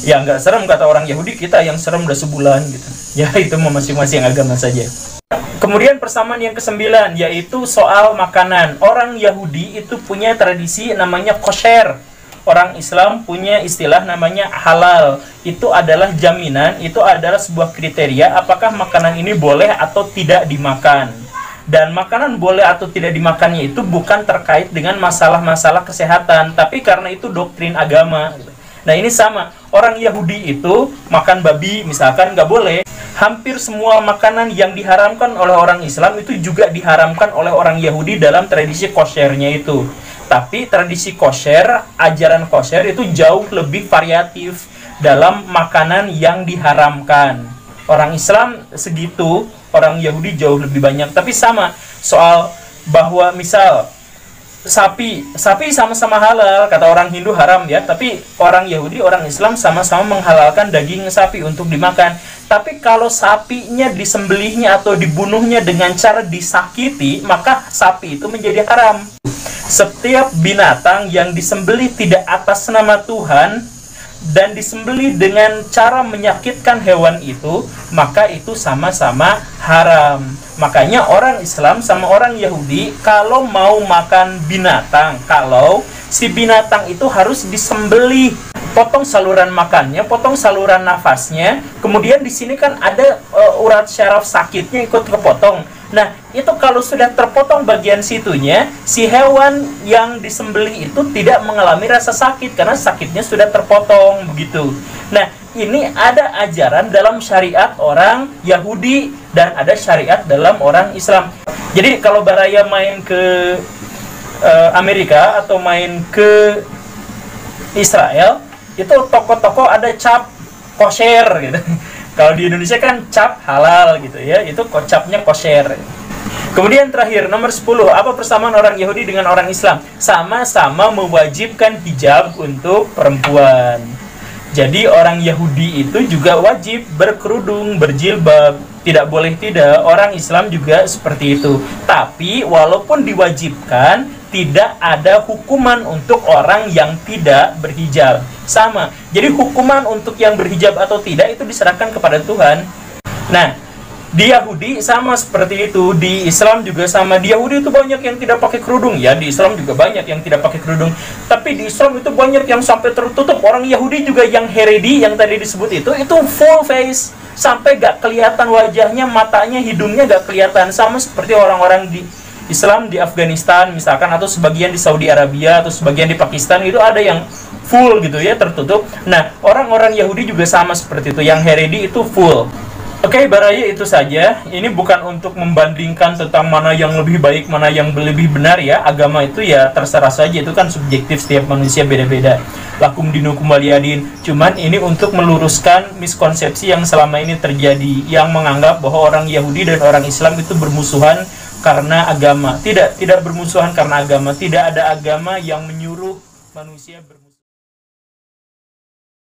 Ya nggak serem kata orang Yahudi, kita yang serem udah sebulan gitu. Ya itu masing-masing agama saja. Kemudian persamaan yang ke-9 yaitu soal makanan. Orang Yahudi itu punya tradisi namanya kosher. Orang Islam punya istilah namanya halal. Itu adalah jaminan, itu adalah sebuah kriteria apakah makanan ini boleh atau tidak dimakan. Dan makanan boleh atau tidak dimakannya itu bukan terkait dengan masalah-masalah kesehatan, tapi karena itu doktrin agama. Nah ini sama, orang Yahudi itu makan babi misalkan nggak boleh. Hampir semua makanan yang diharamkan oleh orang Islam itu juga diharamkan oleh orang Yahudi dalam tradisi kosyernya itu. Tapi tradisi kosher, ajaran kosher itu jauh lebih variatif dalam makanan yang diharamkan. Orang Islam segitu, orang Yahudi jauh lebih banyak. Tapi sama, soal bahwa misal sapi sama-sama halal, kata orang Hindu haram ya, tapi orang Yahudi, orang Islam sama-sama menghalalkan daging sapi untuk dimakan. Tapi kalau sapinya disembelihnya atau dibunuhnya dengan cara disakiti, maka sapi itu menjadi haram. Setiap binatang yang disembelih tidak atas nama Tuhan dan disembelih dengan cara menyakitkan hewan itu, maka itu sama-sama haram. Makanya orang Islam sama orang Yahudi kalau mau makan binatang, kalau si binatang itu harus disembelih, potong saluran makannya, potong saluran nafasnya, kemudian di sini kan ada urat syaraf sakitnya ikut kepotong. Nah, itu kalau sudah terpotong bagian situnya, si hewan yang disembelih itu tidak mengalami rasa sakit karena sakitnya sudah terpotong begitu. Nah, ini ada ajaran dalam syariat orang Yahudi dan ada syariat dalam orang Islam. Jadi kalau Baraya main ke Amerika atau main ke Israel, itu toko-toko ada cap kosher gitu. Kalau di Indonesia kan cap halal gitu ya, itu capnya kosher. Kemudian terakhir, nomor 10, apa persamaan orang Yahudi dengan orang Islam? Sama-sama mewajibkan hijab untuk perempuan. Jadi orang Yahudi itu juga wajib berkerudung, berjilbab. Tidak boleh tidak, orang Islam juga seperti itu. Tapi walaupun diwajibkan, tidak ada hukuman untuk orang yang tidak berhijab. Sama. Jadi hukuman untuk yang berhijab atau tidak itu diserahkan kepada Tuhan. Nah, di Yahudi sama seperti itu, di Islam juga sama. Di Yahudi itu banyak yang tidak pakai kerudung, ya di Islam juga banyak yang tidak pakai kerudung. Tapi di Islam itu banyak yang sampai tertutup. Orang Yahudi juga yang heredi yang tadi disebut itu full face, sampai gak kelihatan wajahnya, matanya, hidungnya gak kelihatan. Sama seperti orang-orang di Islam di Afghanistan misalkan, atau sebagian di Saudi Arabia, atau sebagian di Pakistan, itu ada yang full gitu ya, tertutup. Nah, orang-orang Yahudi juga sama seperti itu, yang heredi itu full. Oke, Baraya itu saja. Ini bukan untuk membandingkan tentang mana yang lebih baik, mana yang lebih benar ya. Agama itu ya terserah saja, itu kan subjektif, setiap manusia beda-beda. Lakum dinukum waliyadin. Cuman ini untuk meluruskan miskonsepsi yang selama ini terjadi, yang menganggap bahwa orang Yahudi dan orang Islam itu bermusuhan karena agama. Tidak bermusuhan karena agama. Tidak ada agama yang menyuruh manusia bermusuhan.